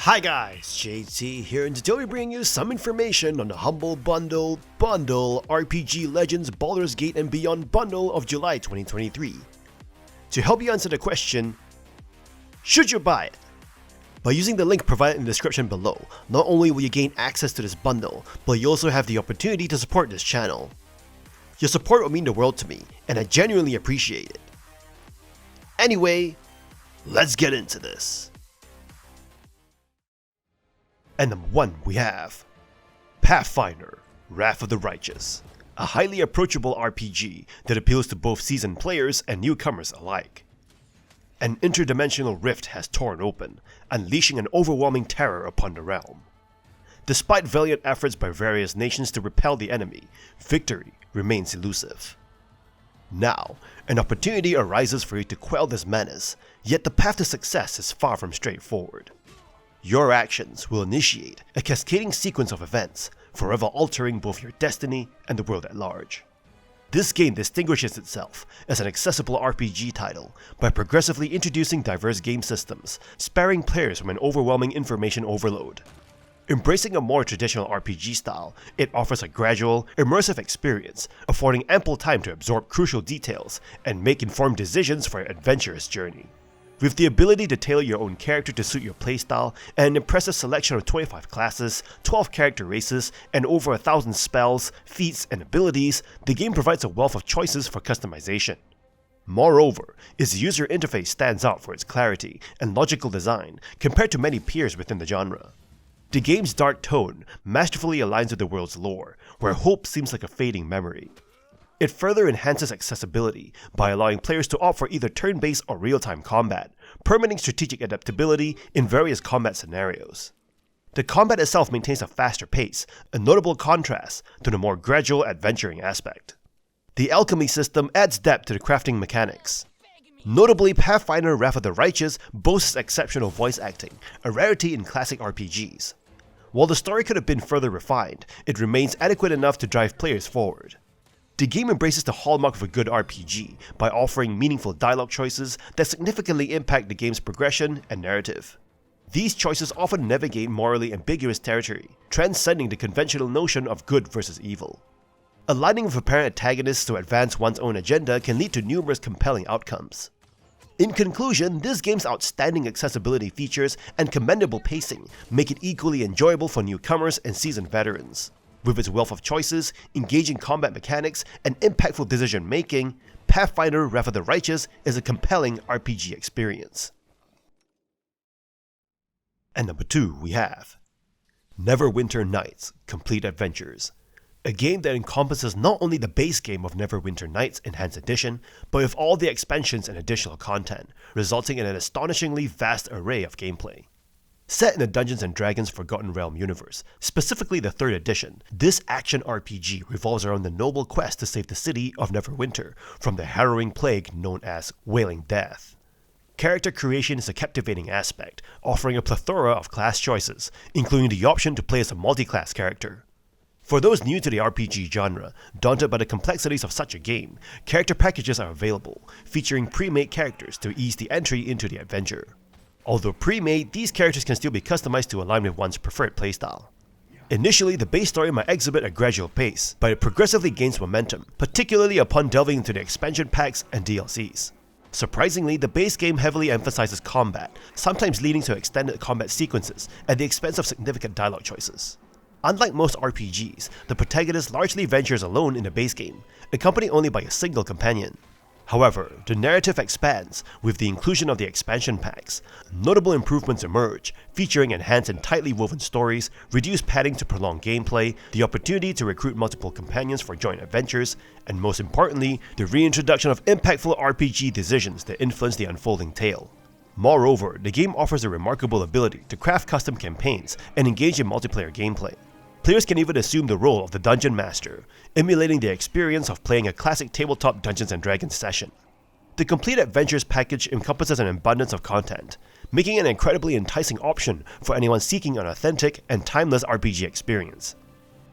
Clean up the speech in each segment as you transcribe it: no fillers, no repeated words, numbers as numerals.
Hi guys, JT here, and today we're bringing you some information on the Humble Bundle RPG Legends Baldur's Gate and Beyond Bundle of July 2023. To help you answer the question, should you buy it? By using the link provided in the description below, not only will you gain access to this bundle, but you also have the opportunity to support this channel. Your support would mean the world to me, and I genuinely appreciate it. Anyway, let's get into this. And number 1 we have Pathfinder, Wrath of the Righteous, a highly approachable RPG that appeals to both seasoned players and newcomers alike. An interdimensional rift has torn open, unleashing an overwhelming terror upon the realm. Despite valiant efforts by various nations to repel the enemy, victory remains elusive. Now, an opportunity arises for you to quell this menace, yet the path to success is far from straightforward. Your actions will initiate a cascading sequence of events, forever altering both your destiny and the world at large. This game distinguishes itself as an accessible RPG title by progressively introducing diverse game systems, sparing players from an overwhelming information overload. Embracing a more traditional RPG style, it offers a gradual, immersive experience, affording ample time to absorb crucial details and make informed decisions for your adventurous journey. With the ability to tailor your own character to suit your playstyle, and an impressive selection of 25 classes, 12 character races, and over 1,000 spells, feats, and abilities, the game provides a wealth of choices for customization. Moreover, its user interface stands out for its clarity and logical design compared to many peers within the genre. The game's dark tone masterfully aligns with the world's lore, where hope seems like a fading memory. It further enhances accessibility by allowing players to opt for either turn-based or real-time combat, permitting strategic adaptability in various combat scenarios. The combat itself maintains a faster pace, a notable contrast to the more gradual adventuring aspect. The alchemy system adds depth to the crafting mechanics. Notably, Pathfinder Wrath of the Righteous boasts exceptional voice acting, a rarity in classic RPGs. While the story could have been further refined, it remains adequate enough to drive players forward. The game embraces the hallmark of a good RPG by offering meaningful dialogue choices that significantly impact the game's progression and narrative. These choices often navigate morally ambiguous territory, transcending the conventional notion of good versus evil. Aligning with apparent antagonists to advance one's own agenda can lead to numerous compelling outcomes. In conclusion, this game's outstanding accessibility features and commendable pacing make it equally enjoyable for newcomers and seasoned veterans. With its wealth of choices, engaging combat mechanics, and impactful decision-making, Pathfinder Wrath of the Righteous is a compelling RPG experience. And number 2 we have Neverwinter Nights Complete Adventures, a game that encompasses not only the base game of Neverwinter Nights Enhanced Edition, but with all the expansions and additional content, resulting in an astonishingly vast array of gameplay. Set in the Dungeons & Dragons Forgotten Realm universe, specifically the 3rd edition, this action RPG revolves around the noble quest to save the city of Neverwinter from the harrowing plague known as Wailing Death. Character creation is a captivating aspect, offering a plethora of class choices, including the option to play as a multi-class character. For those new to the RPG genre, daunted by the complexities of such a game, character packages are available, featuring pre-made characters to ease the entry into the adventure. Although pre-made, these characters can still be customized to align with one's preferred playstyle. Initially, the base story might exhibit a gradual pace, but it progressively gains momentum, particularly upon delving into the expansion packs and DLCs. Surprisingly, the base game heavily emphasizes combat, sometimes leading to extended combat sequences at the expense of significant dialogue choices. Unlike most RPGs, the protagonist largely ventures alone in the base game, accompanied only by a single companion. However, the narrative expands with the inclusion of the expansion packs. Notable improvements emerge, featuring enhanced and tightly woven stories, reduced padding to prolong gameplay, the opportunity to recruit multiple companions for joint adventures, and most importantly, the reintroduction of impactful RPG decisions that influence the unfolding tale. Moreover, the game offers a remarkable ability to craft custom campaigns and engage in multiplayer gameplay. Players can even assume the role of the Dungeon Master, emulating the experience of playing a classic tabletop Dungeons & Dragons session. The Complete Adventures package encompasses an abundance of content, making it an incredibly enticing option for anyone seeking an authentic and timeless RPG experience.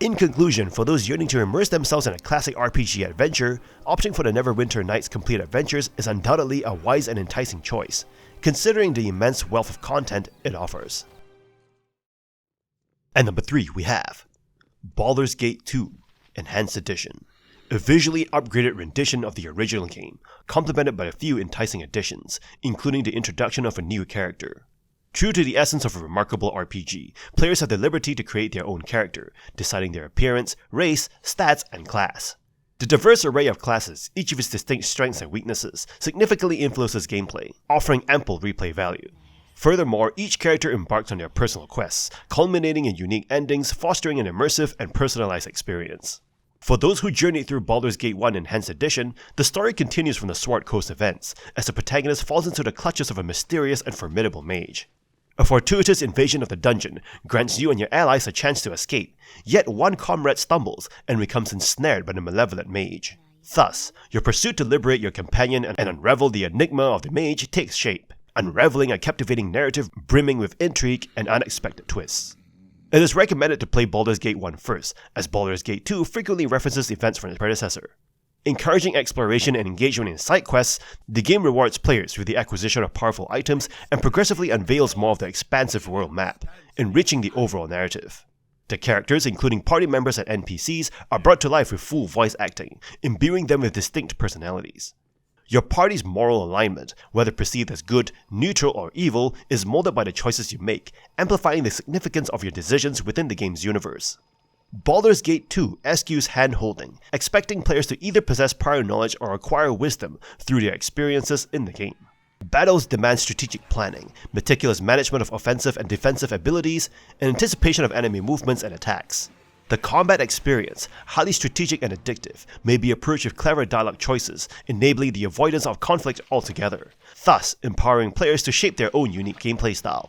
In conclusion, for those yearning to immerse themselves in a classic RPG adventure, opting for the Neverwinter Nights Complete Adventures is undoubtedly a wise and enticing choice, considering the immense wealth of content it offers. And number 3 we have Baldur's Gate 2 Enhanced Edition, a visually upgraded rendition of the original game, complemented by a few enticing additions, including the introduction of a new character. True to the essence of a remarkable RPG, players have the liberty to create their own character, deciding their appearance, race, stats, and class. The diverse array of classes, each with its distinct strengths and weaknesses, significantly influences gameplay, offering ample replay value. Furthermore, each character embarks on their personal quests, culminating in unique endings, fostering an immersive and personalized experience. For those who journeyed through Baldur's Gate 1 Enhanced Edition, the story continues from the Sword Coast events, as the protagonist falls into the clutches of a mysterious and formidable mage. A fortuitous invasion of the dungeon grants you and your allies a chance to escape, yet one comrade stumbles and becomes ensnared by the malevolent mage. Thus, your pursuit to liberate your companion and unravel the enigma of the mage takes shape, unraveling a captivating narrative brimming with intrigue and unexpected twists. It is recommended to play Baldur's Gate 1 first, as Baldur's Gate 2 frequently references events from its predecessor. Encouraging exploration and engagement in side quests, the game rewards players with the acquisition of powerful items and progressively unveils more of the expansive world map, enriching the overall narrative. The characters, including party members and NPCs, are brought to life with full voice acting, imbuing them with distinct personalities. Your party's moral alignment, whether perceived as good, neutral, or evil, is molded by the choices you make, amplifying the significance of your decisions within the game's universe. Baldur's Gate 2 eschews hand-holding, expecting players to either possess prior knowledge or acquire wisdom through their experiences in the game. Battles demand strategic planning, meticulous management of offensive and defensive abilities, and anticipation of enemy movements and attacks. The combat experience, highly strategic and addictive, may be approached with clever dialogue choices, enabling the avoidance of conflict altogether, thus empowering players to shape their own unique gameplay style.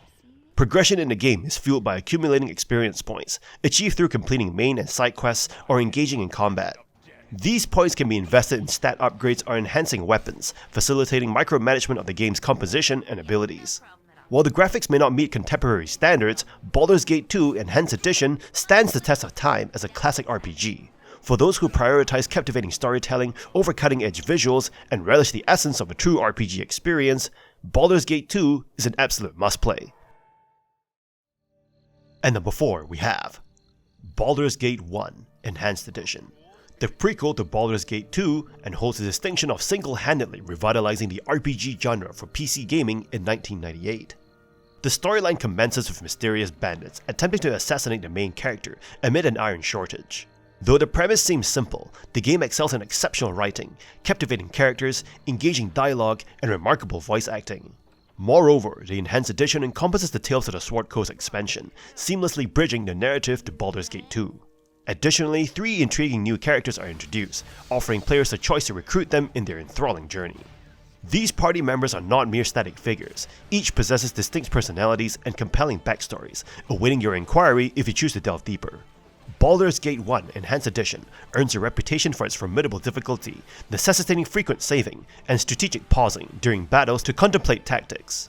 Progression in the game is fueled by accumulating experience points, achieved through completing main and side quests or engaging in combat. These points can be invested in stat upgrades or enhancing weapons, facilitating micromanagement of the game's composition and abilities. While the graphics may not meet contemporary standards, Baldur's Gate 2 Enhanced Edition stands the test of time as a classic RPG. For those who prioritize captivating storytelling over cutting-edge visuals and relish the essence of a true RPG experience, Baldur's Gate 2 is an absolute must-play. And number 4 we have Baldur's Gate 1 Enhanced Edition, the prequel to Baldur's Gate 2 and holds the distinction of single-handedly revitalizing the RPG genre for PC gaming in 1998. The storyline commences with mysterious bandits attempting to assassinate the main character amid an iron shortage. Though the premise seems simple, the game excels in exceptional writing, captivating characters, engaging dialogue, and remarkable voice acting. Moreover, the Enhanced Edition encompasses the Tales of the Sword Coast expansion, seamlessly bridging the narrative to Baldur's Gate 2. Additionally, 3 intriguing new characters are introduced, offering players the choice to recruit them in their enthralling journey. These party members are not mere static figures, each possesses distinct personalities and compelling backstories, awaiting your inquiry if you choose to delve deeper. Baldur's Gate 1 Enhanced Edition earns a reputation for its formidable difficulty, necessitating frequent saving and strategic pausing during battles to contemplate tactics.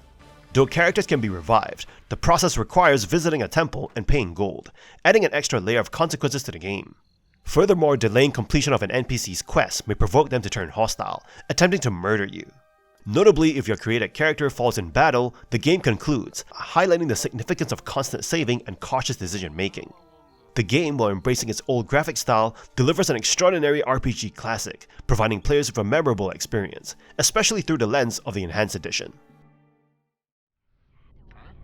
Though characters can be revived, the process requires visiting a temple and paying gold, adding an extra layer of consequences to the game. Furthermore, delaying completion of an NPC's quest may provoke them to turn hostile, attempting to murder you. Notably, if your created character falls in battle, the game concludes, highlighting the significance of constant saving and cautious decision making. The game, while embracing its old graphic style, delivers an extraordinary RPG classic, providing players with a memorable experience, especially through the lens of the Enhanced Edition.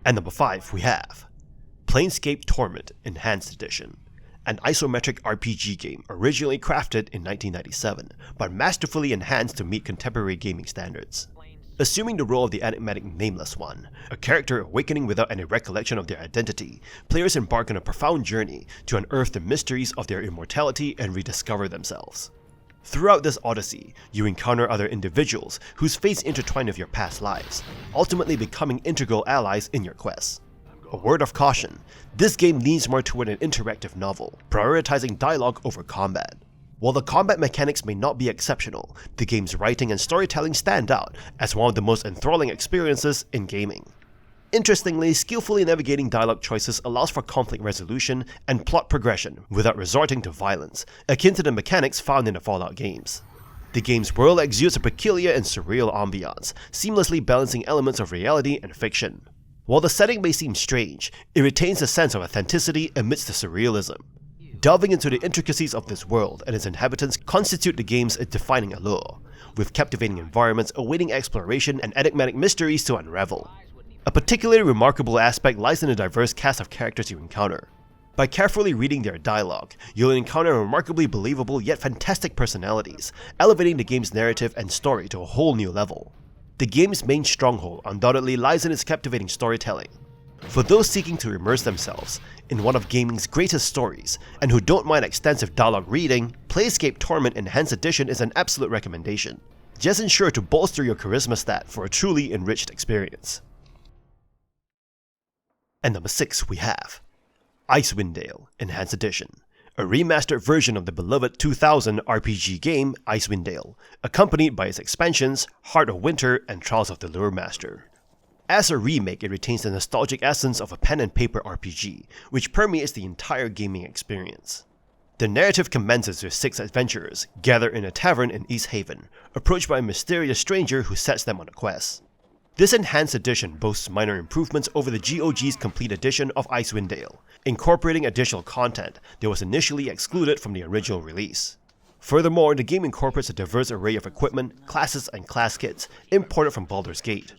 And number 5 we have Planescape Torment Enhanced Edition, an isometric RPG game originally crafted in 1997, but masterfully enhanced to meet contemporary gaming standards. Assuming the role of the enigmatic Nameless One, a character awakening without any recollection of their identity, players embark on a profound journey to unearth the mysteries of their immortality and rediscover themselves. Throughout this odyssey, you encounter other individuals whose fates intertwine with your past lives, ultimately becoming integral allies in your quests. A word of caution, this game leans more toward an interactive novel, prioritizing dialogue over combat. While the combat mechanics may not be exceptional, the game's writing and storytelling stand out as one of the most enthralling experiences in gaming. Interestingly, skillfully navigating dialogue choices allows for conflict resolution and plot progression without resorting to violence, akin to the mechanics found in the Fallout games. The game's world exudes a peculiar and surreal ambiance, seamlessly balancing elements of reality and fiction. While the setting may seem strange, it retains a sense of authenticity amidst the surrealism. Delving into the intricacies of this world and its inhabitants constitute the game's defining allure, with captivating environments awaiting exploration and enigmatic mysteries to unravel. A particularly remarkable aspect lies in the diverse cast of characters you encounter. By carefully reading their dialogue, you'll encounter remarkably believable yet fantastic personalities, elevating the game's narrative and story to a whole new level. The game's main stronghold undoubtedly lies in its captivating storytelling. For those seeking to immerse themselves in one of gaming's greatest stories, and who don't mind extensive dialogue reading, Planescape Torment Enhanced Edition is an absolute recommendation. Just ensure to bolster your charisma stat for a truly enriched experience. And number 6 we have Icewind Enhanced Edition, a remastered version of the beloved 2000 RPG game Icewind, accompanied by its expansions Heart of Winter and Trials of the Lure Master. As a remake, it retains the nostalgic essence of a pen and paper RPG, which permeates the entire gaming experience. The narrative commences with 6 adventurers gathered in a tavern in East Haven, approached by a mysterious stranger who sets them on a quest. This enhanced edition boasts minor improvements over the GOG's complete edition of Icewind, incorporating additional content that was initially excluded from the original release. Furthermore, the game incorporates a diverse array of equipment, classes, and class kits imported from Baldur's Gate.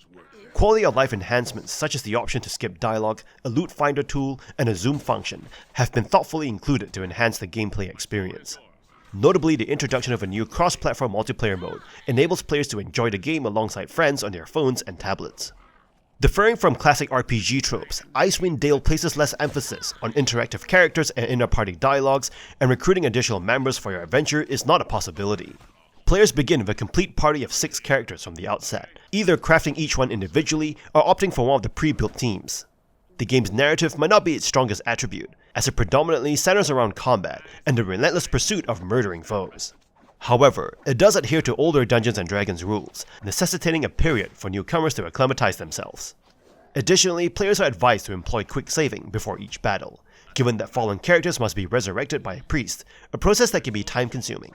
Quality of life enhancements such as the option to skip dialogue, a loot finder tool, and a zoom function have been thoughtfully included to enhance the gameplay experience. Notably, the introduction of a new cross-platform multiplayer mode enables players to enjoy the game alongside friends on their phones and tablets. Differing from classic RPG tropes, Icewind places less emphasis on interactive characters and inter-party dialogues, and recruiting additional members for your adventure is not a possibility. Players begin with a complete party of 6 characters from the outset, either crafting each one individually or opting for one of the pre-built teams. The game's narrative might not be its strongest attribute, as it predominantly centers around combat and the relentless pursuit of murdering foes. However, it does adhere to older Dungeons & Dragons rules, necessitating a period for newcomers to acclimatize themselves. Additionally, players are advised to employ quick saving before each battle, given that fallen characters must be resurrected by a priest, a process that can be time-consuming.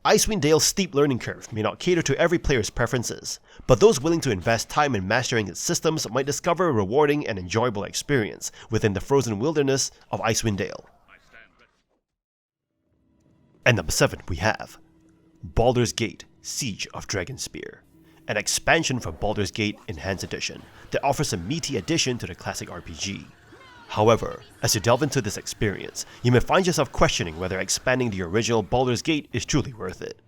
Icewind Dale's steep learning curve may not cater to every player's preferences, but those willing to invest time in mastering its systems might discover a rewarding and enjoyable experience within the frozen wilderness of Icewind Dale. And number 7 we have Baldur's Gate Siege of Dragonspear, an expansion for Baldur's Gate Enhanced Edition that offers a meaty addition to the classic RPG. However, as you delve into this experience, you may find yourself questioning whether expanding the original Baldur's Gate is truly worth it.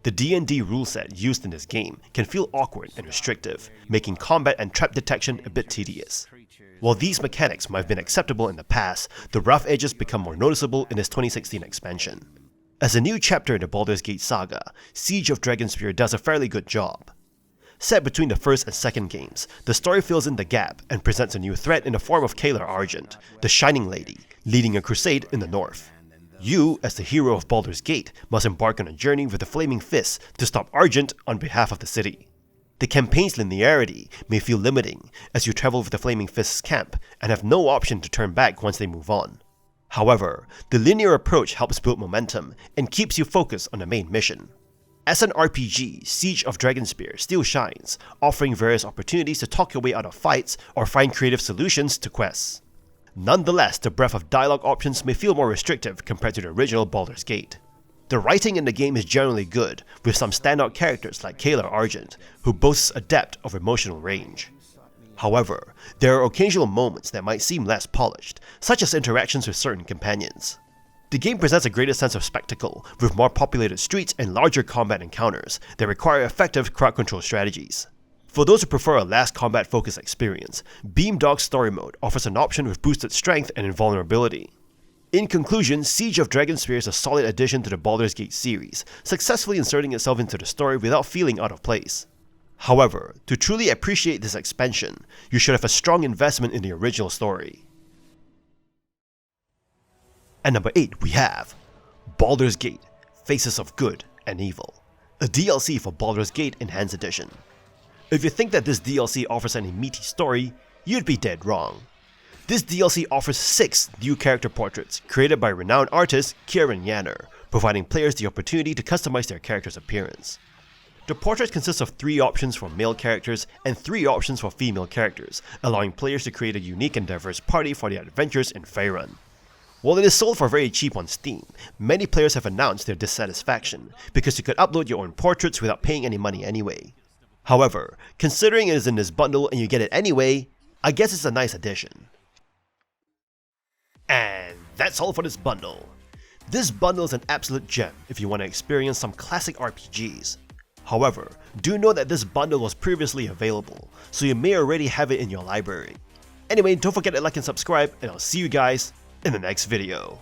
The D&D rule set used in this game can feel awkward and restrictive, making combat and trap detection a bit tedious. While these mechanics might have been acceptable in the past, the rough edges become more noticeable in its 2016 expansion. As a new chapter in the Baldur's Gate saga, Siege of Dragonspear does a fairly good job. Set between the first and second games, the story fills in the gap and presents a new threat in the form of Kalar Argent, the Shining Lady, leading a crusade in the north. You, as the hero of Baldur's Gate, must embark on a journey with the Flaming Fist to stop Argent on behalf of the city. The campaign's linearity may feel limiting as you travel with the Flaming Fist's camp and have no option to turn back once they move on. However, the linear approach helps build momentum and keeps you focused on the main mission. As an RPG, Siege of Dragonspear still shines, offering various opportunities to talk your way out of fights or find creative solutions to quests. Nonetheless, the breadth of dialogue options may feel more restrictive compared to the original Baldur's Gate. The writing in the game is generally good, with some standout characters like Kalar Argent, who boasts a depth of emotional range. However, there are occasional moments that might seem less polished, such as interactions with certain companions. The game presents a greater sense of spectacle, with more populated streets and larger combat encounters that require effective crowd control strategies. For those who prefer a last combat-focused experience, Beamdog's story mode offers an option with boosted strength and invulnerability. In conclusion, Siege of Dragonspear is a solid addition to the Baldur's Gate series, successfully inserting itself into the story without feeling out of place. However, to truly appreciate this expansion, you should have a strong investment in the original story. And number 8 we have Baldur's Gate Faces of Good and Evil, a DLC for Baldur's Gate Enhanced Edition. If you think that this DLC offers any meaty story, you'd be dead wrong. This DLC offers 6 new character portraits created by renowned artist Kieran Yanner, providing players the opportunity to customize their character's appearance. The portrait consists of 3 options for male characters and 3 options for female characters, allowing players to create a unique and diverse party for their adventures in Faerun. While it is sold for very cheap on Steam, many players have announced their dissatisfaction, because you could upload your own portraits without paying any money anyway. However, considering it is in this bundle and you get it anyway, I guess it's a nice addition. And that's all for this bundle. This bundle is an absolute gem if you want to experience some classic RPGs. However, do know that this bundle was previously available, so you may already have it in your library. Anyway, don't forget to like and subscribe, and I'll see you guys in the next video.